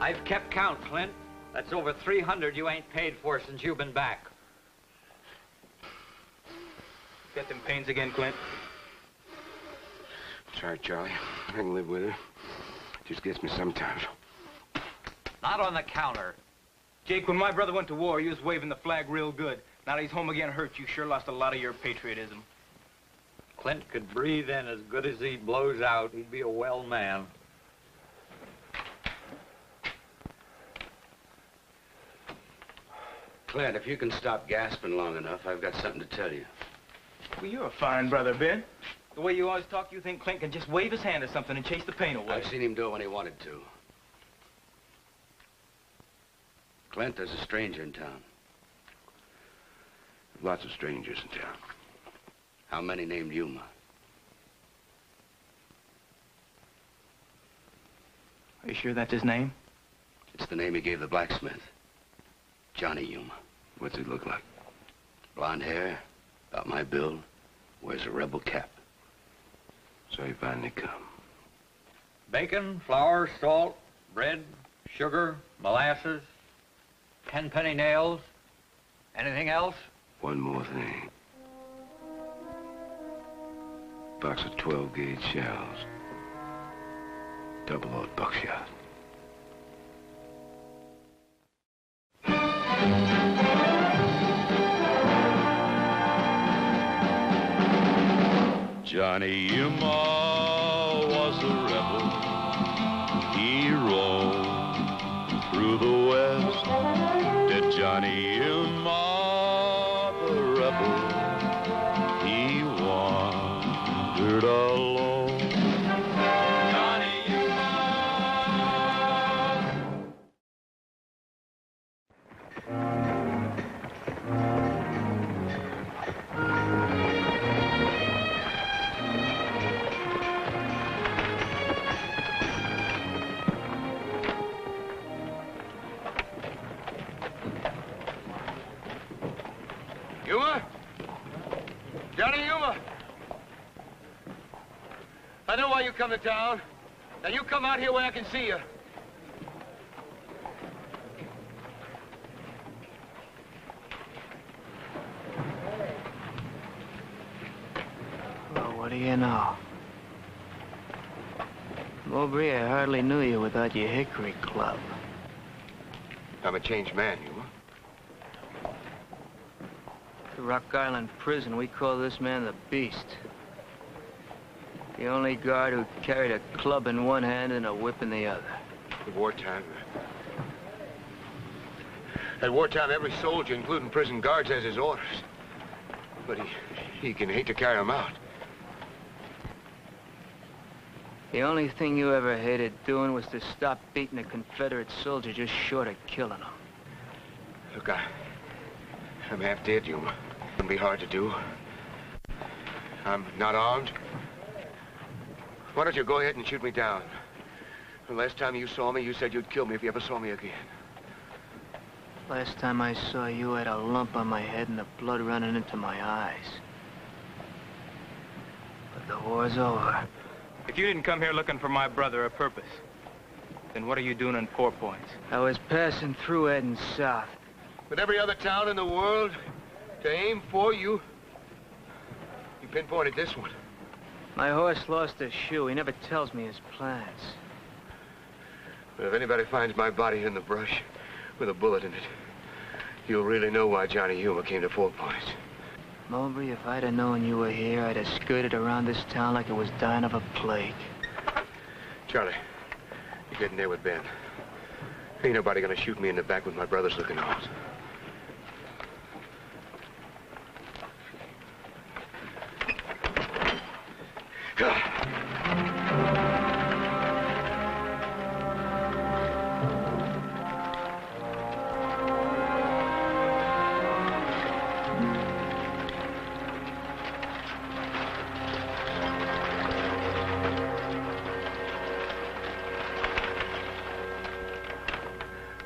I've kept count, Clint. That's over 300 you ain't paid for since you've been back. Got them pains again, Clint? Sorry, Charlie. I can live with it. Just gets me sometimes. Not on the counter. Jake, when my brother went to war, he was waving the flag real good. Now that he's home again hurt, you sure lost a lot of your patriotism. Clint could breathe in as good as he blows out. He'd be a well man. Clint, if you can stop gasping long enough, I've got something to tell you. Well, you're a fine brother, Ben. The way you always talk, you think Clint can just wave his hand or something and chase the pain away. I've seen him do it when he wanted to. Clint, there's a stranger in town. Lots of strangers in town. How many named Yuma? Are you sure that's his name? It's the name he gave the blacksmith. Johnny Yuma. What's he look like? Blonde hair, about my build, wears a rebel cap. So he finally come. Bacon, flour, salt, bread, sugar, molasses, 10-penny nails. Anything else? One more thing. Box of 12-gauge shells. Double-aught buckshot. Johnny Yuma was a rebel. He roamed through the West. Did Johnny Yuma, the rebel, he wandered alone. Johnny Yuma. Yuma? Johnny Yuma? I know why you come to town. Now you come out here where I can see you. Well, what do you know? Mowbray, I hardly knew you without your Hickory Club. I'm a changed man, Yuma. The Rock Island prison, we call this man the Beast. The only guard who carried a club in one hand and a whip in the other. At wartime, every soldier, including prison guards, has his orders. But he can hate to carry them out. The only thing you ever hated doing was to stop beating a Confederate soldier just short of killing him. Look, I'm half dead, Yuma. It'll be hard to do. I'm not armed. Why don't you go ahead and shoot me down? The last time you saw me, you said you'd kill me if you ever saw me again. Last time I saw you, I had a lump on my head and the blood running into my eyes. But the war's over. If you didn't come here looking for my brother a purpose, then what are you doing in 4 Points? I was passing through heading south. With every other town in the world to aim for, you pinpointed this one. My horse lost a shoe. He never tells me his plans. But if anybody finds my body in the brush with a bullet in it, you'll really know why Johnny Yuma came to 4 Points. Mowbray, if I'd have known you were here, I'd have skirted around this town like it was dying of a plague. Charlie, you get in there with Ben. Ain't nobody gonna shoot me in the back with my brother's looking on.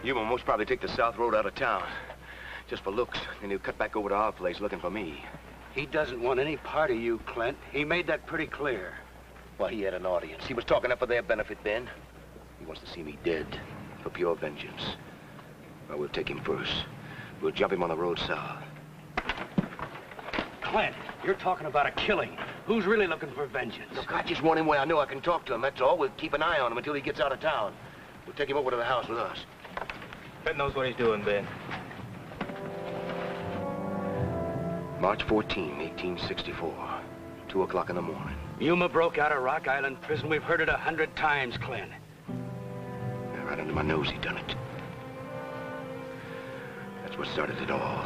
You will most probably take the south road out of town. Just for looks. Then he'll cut back over to our place looking for me. He doesn't want any part of you, Clint. He made that pretty clear. Well, he had an audience. He was talking up for their benefit, Ben. He wants to see me dead. for pure vengeance. Well, we'll take him first. We'll jump him on the road south. Clint, you're talking about a killing. Who's really looking for vengeance? Look, I just want him where I know I can talk to him, that's all. We'll keep an eye on him until he gets out of town. We'll take him over to the house with us. Ben knows what he's doing, Ben. March 14, 1864. 2 o'clock in the morning. Yuma broke out of Rock Island prison. We've heard it 100 times, Clint. Yeah, right under my nose he done it. That's what started it all.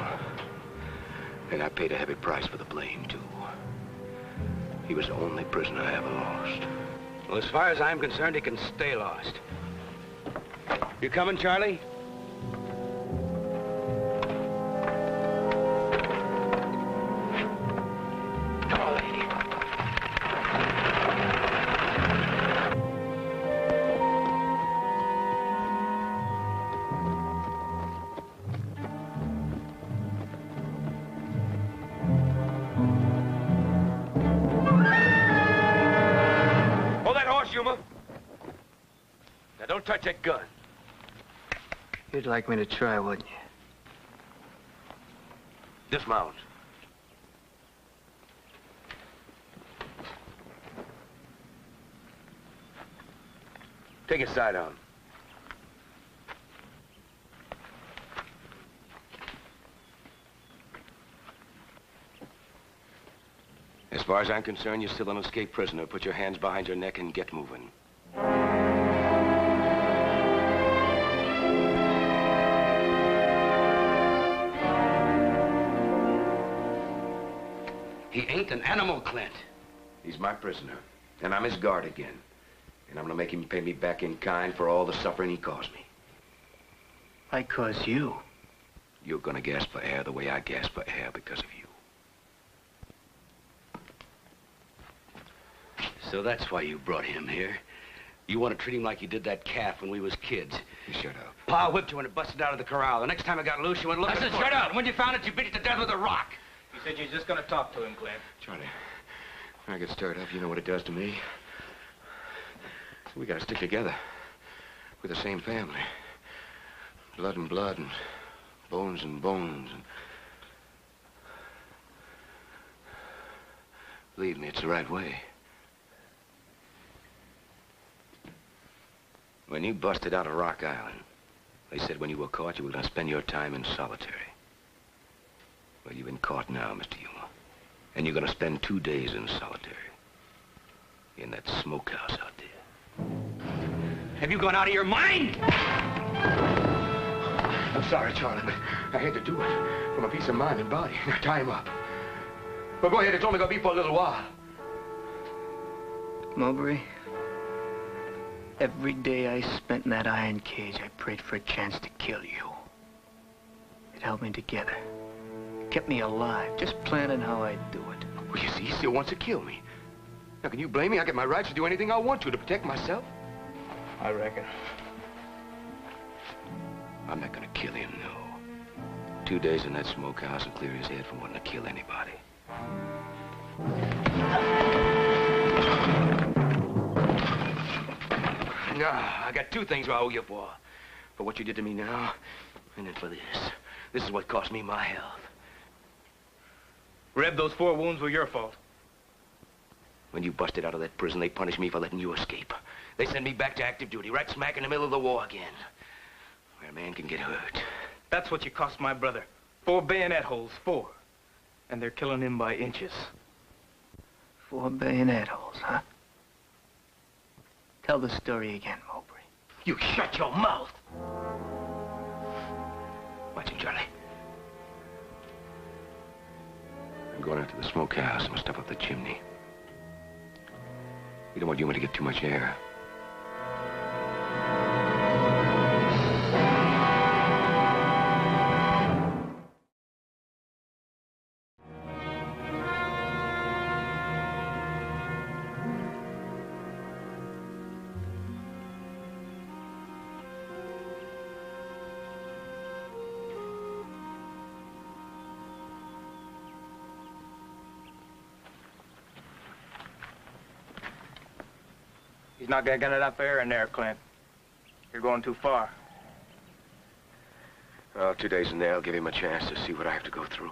And I paid a heavy price for the blame, too. He was the only prisoner I ever lost. Well, as far as I'm concerned, he can stay lost. You coming, Charlie? Now, don't touch that gun. You'd like me to try, wouldn't you? Dismount. Take his side on. As far as I'm concerned, you're still an escaped prisoner. Put your hands behind your neck and get moving. He ain't an animal, Clint. He's my prisoner, and I'm his guard again. And I'm gonna make him pay me back in kind for all the suffering he caused me. I caused you. You're gonna gasp for air the way I gasp for air because of you. So that's why you brought him here. You want to treat him like you did that calf when we was kids. You shut up. Pa whipped you when it busted out of the corral. The next time it got loose, you went looking. I said, for shut it. up. When you found it, you beat it to death with a rock. You said you're just gonna talk to him, Clint. Charlie, when I get stirred up, you know what it does to me. We gotta stick together. We're the same family. Blood and blood and bones and bones and... Believe me, it's the right way. When you busted out of Rock Island, they said when you were caught, you were gonna spend your time in solitary. Well, you've been caught now, Mr. Yuma. And you're gonna spend 2 days in solitary. In that smokehouse out there. Have you gone out of your mind? I'm sorry, Charlie, but I had to do it. For my peace of mind and body. Now tie him up. Well, go ahead. It's only gonna be for a little while. Mowbray, every day I spent in that iron cage, I prayed for a chance to kill you. It held me together. It kept me alive, just planning how I'd do it. Well, you see, he still wants to kill me. Now, can you blame me? I get my rights to do anything I want to protect myself. I reckon. I'm not gonna kill him, no. 2 days in that smokehouse will clear his head from wanting to kill anybody. No, I got 2 things I owe you for. For what you did to me now, and then for this. This is what cost me my health. Reb, those 4 wounds were your fault. When you busted out of that prison, they punished me for letting you escape. They sent me back to active duty, right smack in the middle of the war again. Where a man can get hurt. That's what you cost my brother. 4 bayonet holes, 4. And they're killing him by inches. 4 bayonet holes, huh? Tell the story again, Mowbray. You shut your mouth. Watch him, Charlie. I'm going out to the smokehouse. I'm gonna stuff up the chimney. You don't want Yuma to get too much air. He's not gonna get enough air in there, Clint. You're going too far. Well, 2 days in there will give him a chance to see what I have to go through.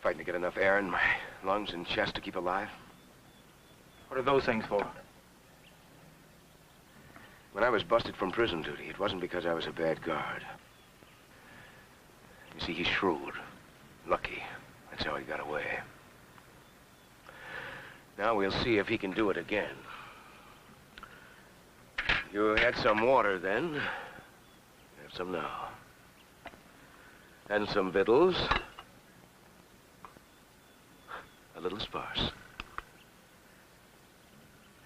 Fighting to get enough air in my lungs and chest to keep alive. What are those things for? When I was busted from prison duty, it wasn't because I was a bad guard. You see, he's shrewd, lucky. That's how he got away. Now we'll see if he can do it again. You had some water then. Have some now. And some victuals. A little sparse.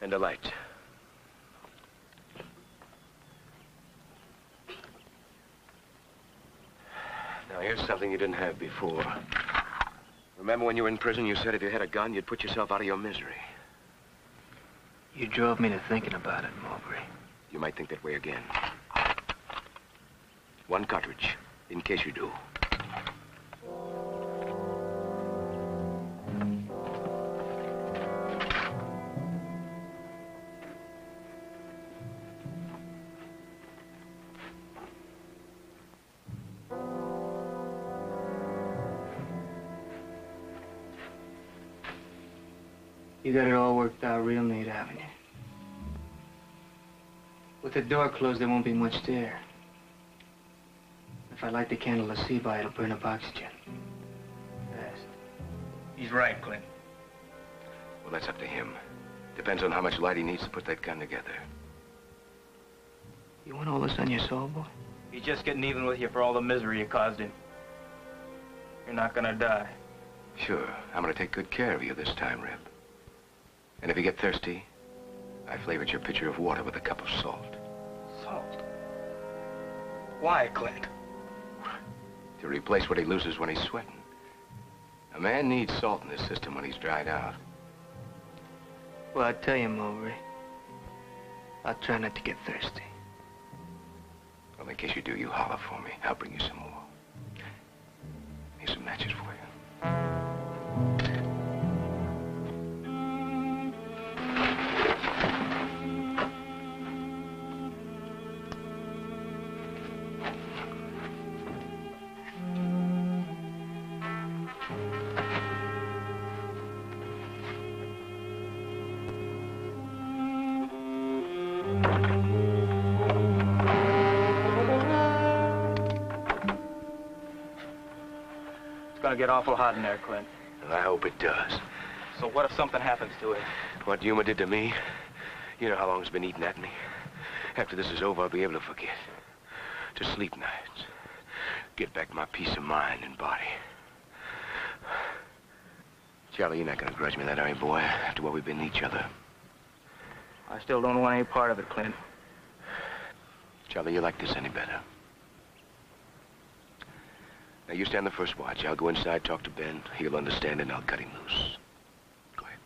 And a light. Now, here's something you didn't have before. Remember when you were in prison, you said if you had a gun, you'd put yourself out of your misery. You drove me to thinking about it, Mowbray. You might think that way again. 1 cartridge, in case you do. You got it all worked out real neat, haven't you? With the door closed, there won't be much there. If I light the candle to see by, it'll burn up oxygen. Fast. He's right, Clint. Well, that's up to him. Depends on how much light he needs to put that gun together. You want all this on your soul, boy? He's just getting even with you for all the misery you caused him. You're not gonna die. Sure, I'm gonna take good care of you this time, Rip. And if you get thirsty, I flavored your pitcher of water with a cup of salt. Salt? Why, Clint? To replace what he loses when he's sweating. A man needs salt in his system when he's dried out. Well, I tell you, Mowbray, I'll try not to get thirsty. Well, in case you do, you holler for me. I'll bring you some more. Here's some matches for you. It's gonna get awful hot in there, Clint. And I hope it does. So what if something happens to it? What Yuma did to me, you know how long it's been eating at me. After this is over, I'll be able to forget. To sleep nights. Get back my peace of mind and body. Charlie, you're not gonna grudge me that, are you, boy? After what we've been to each other. I still don't want any part of it, Clint. Charlie, you like this any better? Now, you stand the first watch. I'll go inside, talk to Ben. He'll understand, and I'll cut him loose. Go ahead.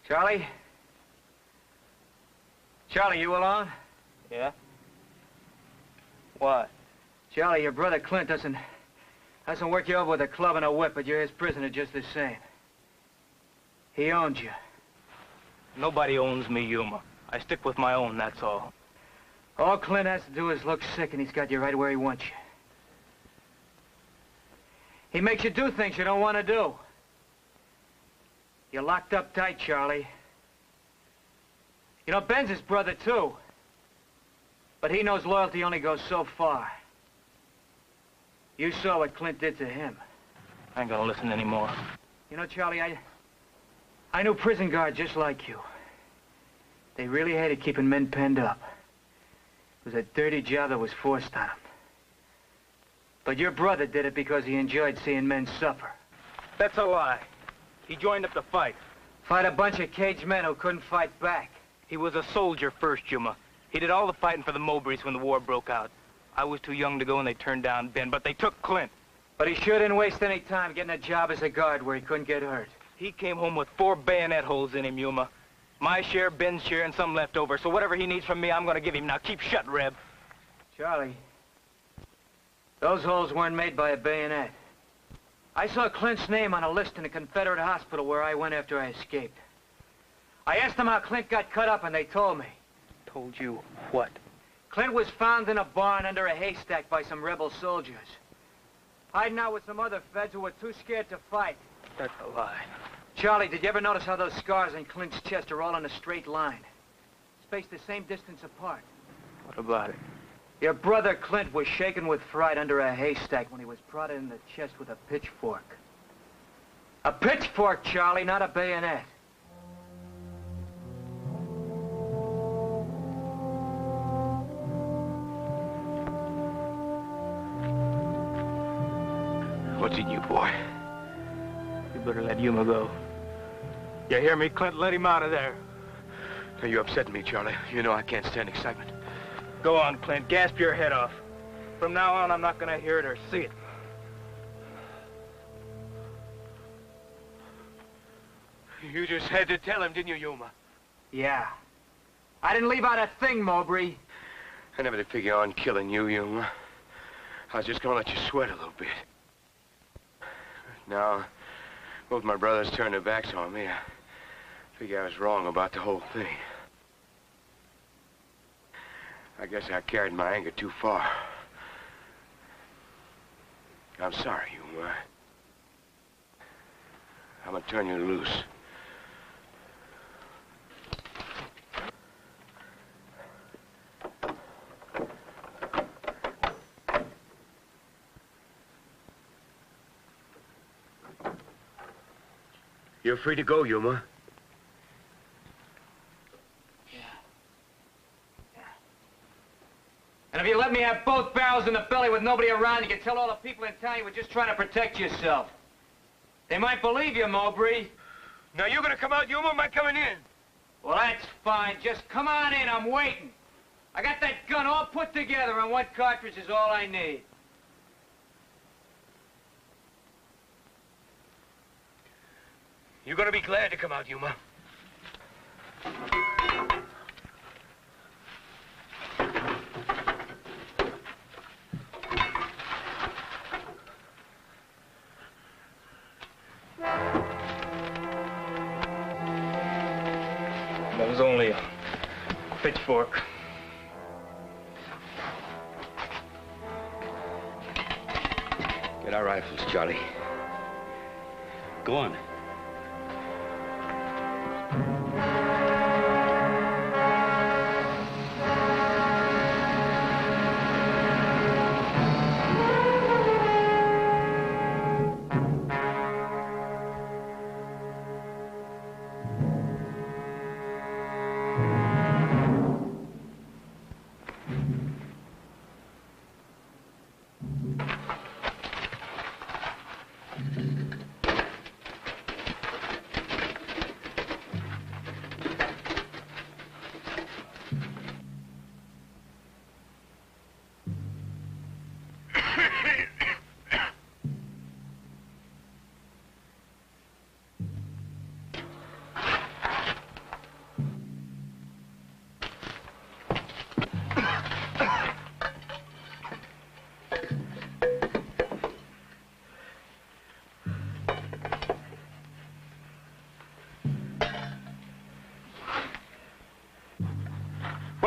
Charlie? Charlie, you alone? Yeah? What? Charlie, your brother Clint doesn't work you over with a club and a whip, but you're his prisoner just the same. He owns you. Nobody owns me, Yuma. I stick with my own, that's all. All Clint has to do is look sick, and he's got you right where he wants you. He makes you do things you don't want to do. You're locked up tight, Charlie. You know, Ben's his brother, too. But he knows loyalty only goes so far. You saw what Clint did to him. I ain't gonna listen anymore. You know, Charlie, I knew prison guards just like you. They really hated keeping men penned up. It was a dirty job that was forced on them. But your brother did it because he enjoyed seeing men suffer. That's a lie. He joined up to fight. Fight a bunch of caged men who couldn't fight back. He was a soldier first, Yuma. He did all the fighting for the Mowbrays when the war broke out. I was too young to go and they turned down Ben, but they took Clint. But he sure didn't waste any time getting a job as a guard where he couldn't get hurt. He came home with 4 bayonet holes in him, Yuma. My share, Ben's share, and some left over. So whatever he needs from me, I'm gonna give him. Now keep shut, Reb. Charlie, those holes weren't made by a bayonet. I saw Clint's name on a list in a Confederate hospital where I went after I escaped. I asked them how Clint got cut up, and they told me. Told you what? Clint was found in a barn under a haystack by some rebel soldiers. Hiding out with some other feds who were too scared to fight. That's a lie. Charlie, did you ever notice how those scars on Clint's chest are all in a straight line? Spaced the same distance apart. What about it? Your brother Clint was shaken with fright under a haystack when he was prodded in the chest with a pitchfork. A pitchfork, Charlie, not a bayonet. What's in you, boy? You better let Yuma go. You hear me, Clint? Let him out of there. Now, you upset me, Charlie. You know I can't stand excitement. Go on, Clint. Gasp your head off. From now on, I'm not gonna hear it or see it. You just had to tell him, didn't you, Yuma? Yeah. I didn't leave out a thing, Mowbray. I never did figure on killing you, Yuma. I was just gonna let you sweat a little bit. Now, both my brothers turned their backs on me. I figure I was wrong about the whole thing. I guess I carried my anger too far. I'm sorry, Yuma. I'm gonna turn you loose. You're free to go, Yuma. And if you let me have both barrels in the belly with nobody around, you can tell all the people in town you were just trying to protect yourself. They might believe you, Mowbray. Now, you're gonna come out, Yuma, or am I coming in? Well, that's fine. Just come on in. I'm waiting. I got that gun all put together, and one cartridge is all I need. You're gonna be glad to come out, Yuma. That was only a pitchfork. Get our rifles, Charlie. Go on.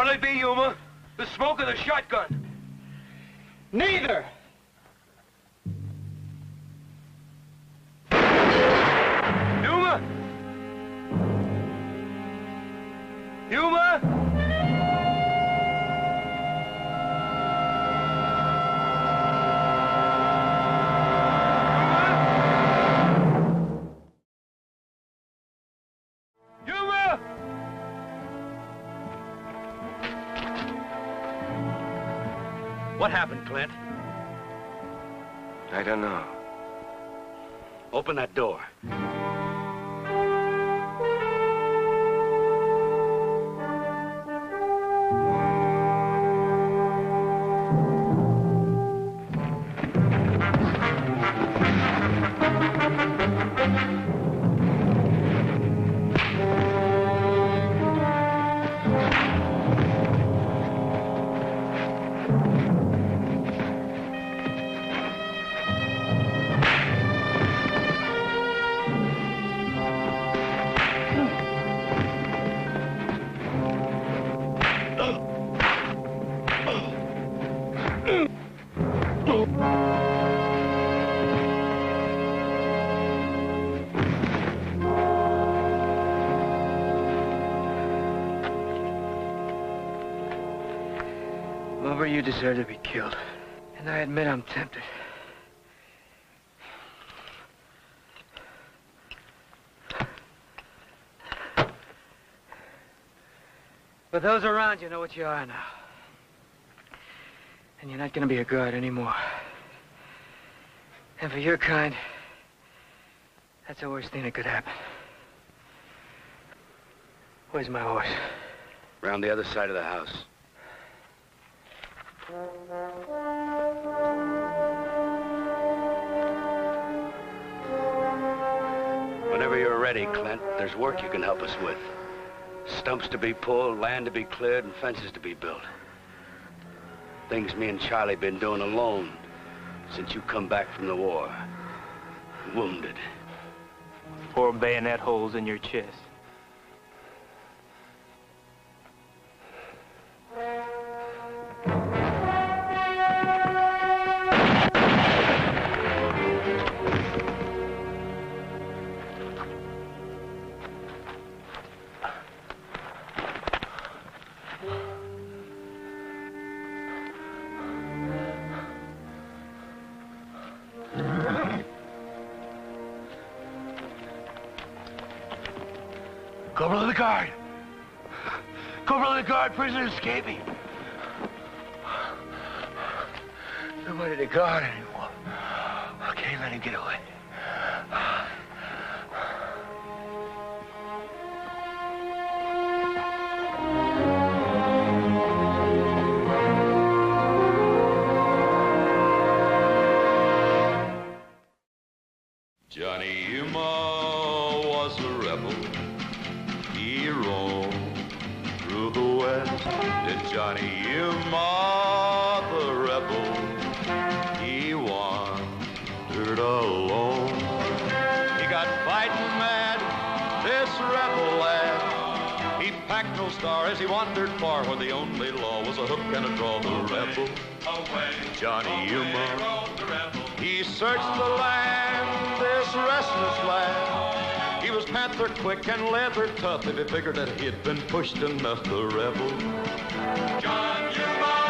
What'll it be, Yuma? The smoke or the shotgun? Neither! Yuma? Yuma? Yuma? What happened, Clint? I don't know. Open that door. Wilbur, you deserve to be killed. And I admit I'm tempted. But those around you know what you are now. And you're not gonna be a guard anymore. And for your kind, that's the worst thing that could happen. Where's my horse? Round the other side of the house. Whenever you're ready, Clint, there's work you can help us with. Stumps to be pulled, land to be cleared, and fences to be built. Things me and Charlie been doing alone since you come back from the war. Wounded. 4 bayonet holes in your chest. Corporal of the guard! Corporal of the guard, prisoner escaping! Nobody to guard anymore. I can't let him get away. Johnny Yuma was a rebel. He roamed through the West. Did Johnny Yuma, the rebel, he wandered alone. He got fighting mad, this rebel lad. He packed no star as he wandered far, where the only law was a hook and a draw. The rebel, Johnny Yuma, he searched the land, this restless lad. He was panther quick and leather tough, if he figured that he had been pushed enough. The rebel, John Yuma.